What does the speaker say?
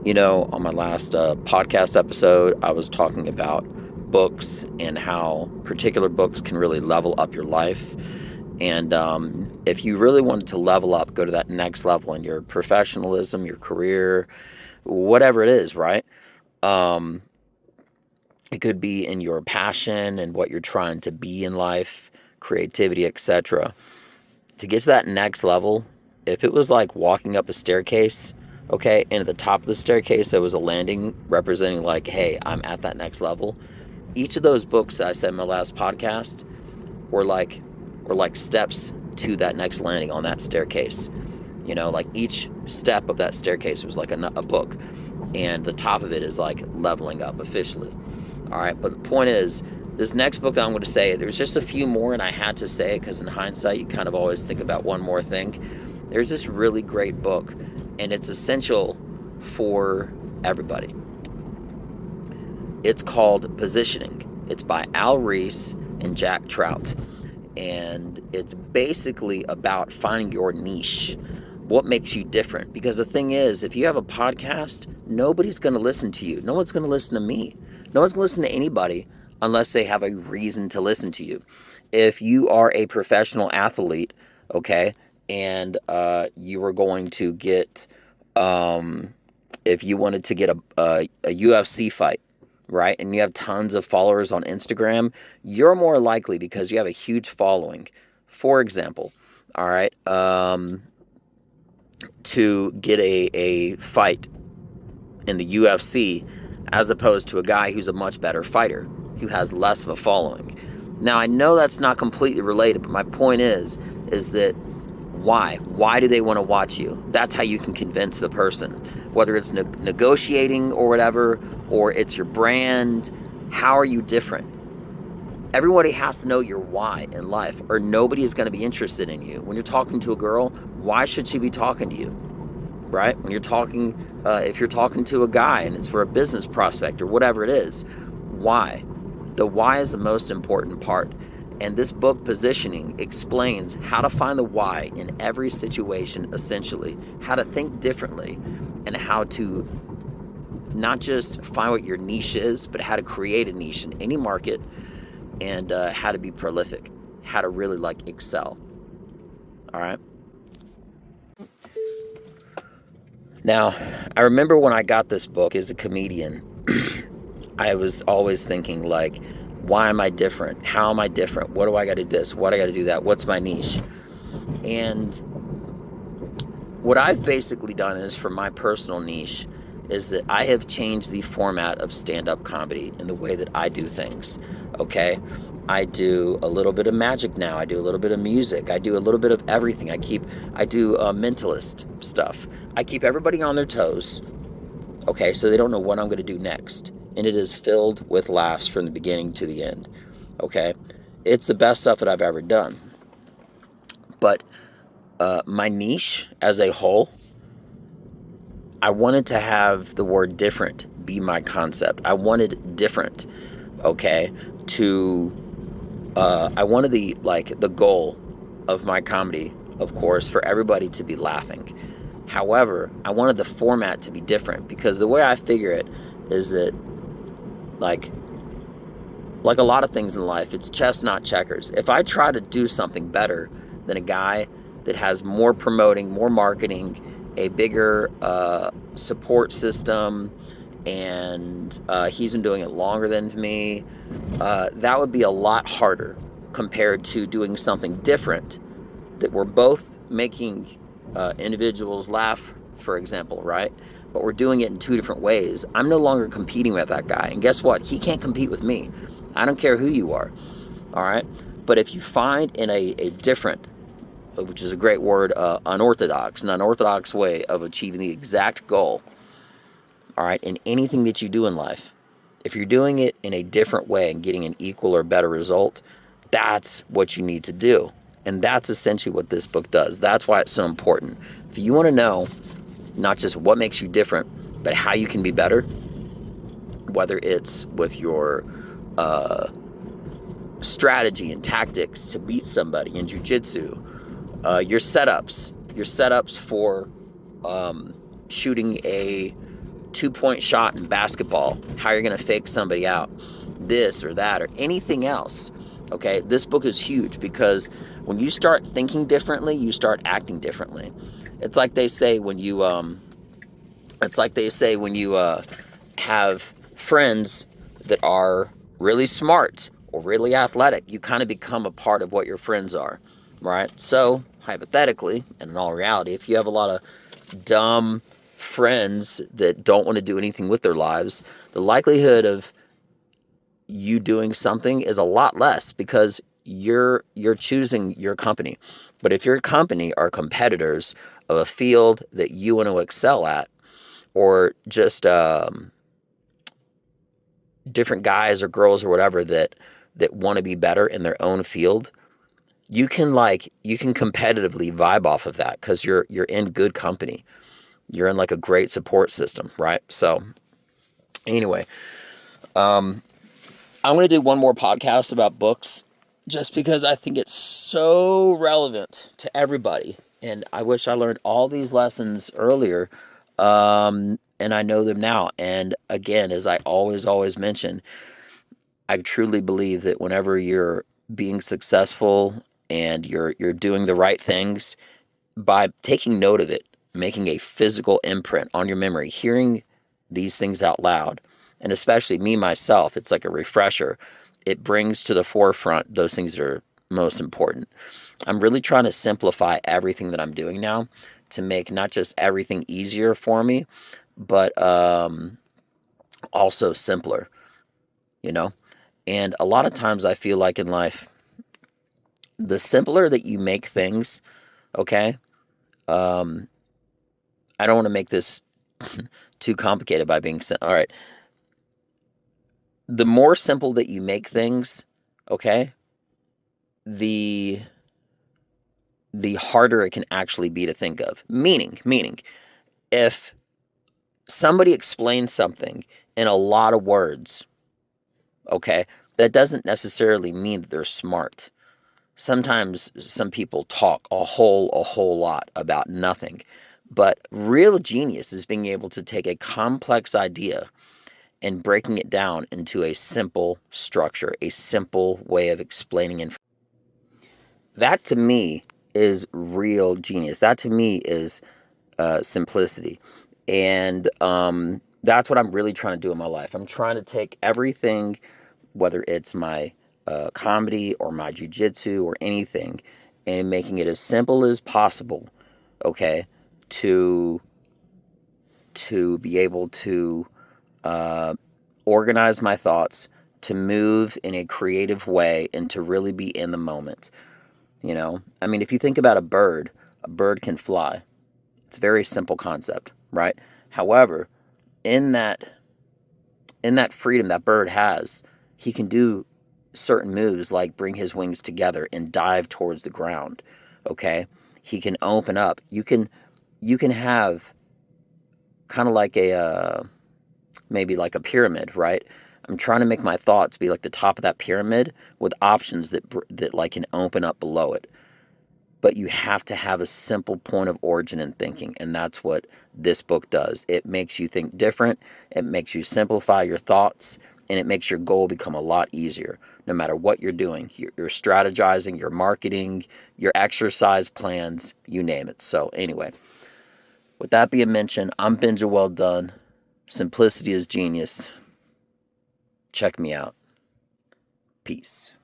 On my last podcast episode, I was talking about books and how particular books can really level up your life. And if you really wanted to level up, go to that next level in your professionalism, your career, whatever it is, right? Um, it could be in your passion and what you're trying to be in life, creativity, etc. To get to that next level, if it was like walking up a staircase, okay, and at the top of the staircase there was a landing representing like, hey, I'm at that next level. Each of those books I said in my last podcast were like steps to that next landing on that staircase. Like each step of that staircase was like a book, and the top of it is like leveling up officially. All right, but the point is, this next book that I'm going to say, there's just a few more, and I had to say it because in hindsight, you kind of always think about one more thing. There's this really great book, and it's essential for everybody. It's called Positioning. It's by Reis and Trout. And it's basically about finding your niche. What makes you different? Because the thing is, if you have a podcast, nobody's going to listen to you. No one's going to listen to me. No one's going to listen to anybody unless they have a reason to listen to you. If you are a professional athlete, okay, and you were going to get, if you wanted to get a UFC fight, right, and you have tons of followers on Instagram, you're more likely, because you have a huge following, for example, all right, to get a fight in the UFC as opposed to a guy who's a much better fighter, who has less of a following. Now, I know that's not completely related, but my point is that why? Why do they want to watch you? That's how you can convince the person, whether it's negotiating or whatever, or it's your brand. How are you different? Everybody has to know your why in life, or nobody is going to be interested in you. When you're talking to a girl, why should she be talking to you? Right? When you're talking, if you're talking to a guy and it's for a business prospect or whatever it is, why? The why is the most important part. And this book, Positioning, explains how to find the why in every situation, essentially, how to think differently, and how to not just find what your niche is, but how to create a niche in any market, and how to be prolific, how to really excel. All right. Now, I remember when I got this book as a comedian, I was always thinking why am I different? How am I different? What do I got to do this? What do I got to do that? What's my niche? And what I've basically done is, for my personal niche, is that I have changed the format of stand-up comedy in the way that I do things, okay? I do a little bit of magic now. I do a little bit of music. I do a little bit of everything. I do mentalist stuff. I keep everybody on their toes, okay, so they don't know what I'm going to do next. And it is filled with laughs from the beginning to the end, okay? It's the best stuff that I've ever done. But my niche as a whole, I wanted to have the word different be my concept. I wanted different, okay, I wanted the goal of my comedy, of course, for everybody to be laughing. However, I wanted the format to be different, because the way I figure it is that, like a lot of things in life, it's chess, not checkers. If I try to do something better than a guy that has more promoting, more marketing, a bigger support system, and he's been doing it longer than me, that would be a lot harder compared to doing something different that we're both making individuals laugh, for example, right? But we're doing it in two different ways. I'm no longer competing with that guy. And guess what? He can't compete with me. I don't care who you are. All right? But if you find in a different, which is a great word, an unorthodox way of achieving the exact goal, all right, in anything that you do in life, if you're doing it in a different way and getting an equal or better result, that's what you need to do. And that's essentially what this book does. That's why it's so important. If you want to know not just what makes you different, but how you can be better, whether it's with your strategy and tactics to beat somebody in Jiujitsu, your setups for shooting a 2-point shot in basketball, how you're going to fake somebody out, this or that, or anything else. Okay, this book is huge because when you start thinking differently, you start acting differently. It's like they say when you have friends that are really smart or really athletic, you kind of become a part of what your friends are, right? So hypothetically, and in all reality, if you have a lot of dumb friends that don't want to do anything with their lives, the likelihood of you doing something is a lot less because you're choosing your company. But if your company are competitors of a field that you want to excel at, or just different guys or girls or whatever that want to be better in their own field, you can competitively vibe off of that because you're in good company. You're in like a great support system, right? So anyway, I'm going to do one more podcast about books just because I think it's so relevant to everybody. And I wish I learned all these lessons earlier. And I know them now. And again, as I always mention, I truly believe that whenever you're being successful and you're doing the right things, by taking note of it, making a physical imprint on your memory, hearing these things out loud, and especially me myself, it's like a refresher. It brings to the forefront those things that are most important. I'm really trying to simplify everything that I'm doing now to make not just everything easier for me, but also simpler, you know? And a lot of times I feel like in life, the simpler that you make things, okay? Um, I don't want to make this too complicated by being all right. The more simple that you make things, okay, the harder it can actually be to think of. Meaning, if somebody explains something in a lot of words, okay, that doesn't necessarily mean that they're smart. Sometimes some people talk a whole lot about nothing. But real genius is being able to take a complex idea and breaking it down into a simple structure, a simple way of explaining information. That to me is real genius. That to me is simplicity. And that's what I'm really trying to do in my life. I'm trying to take everything, whether it's my comedy or my jujitsu or anything, and making it as simple as possible, okay, to be able to uh, organize my thoughts, to move in a creative way, and to really be in the moment. You know, I mean, if you think about a bird can fly. It's a very simple concept, right? However, in that freedom that bird has, he can do certain moves like bring his wings together and dive towards the ground. Okay? He can open up. You can have kind of like a maybe like a pyramid, right? I'm trying to make my thoughts be like the top of that pyramid with options that like can open up below it. But you have to have a simple point of origin in thinking, and that's what this book does. It makes you think different, it makes you simplify your thoughts, and it makes your goal become a lot easier no matter what you're doing. You're strategizing, your marketing, your exercise plans, you name it. So anyway, with that being mentioned, I'm Benja Well Done. Simplicity is genius. Check me out. Peace.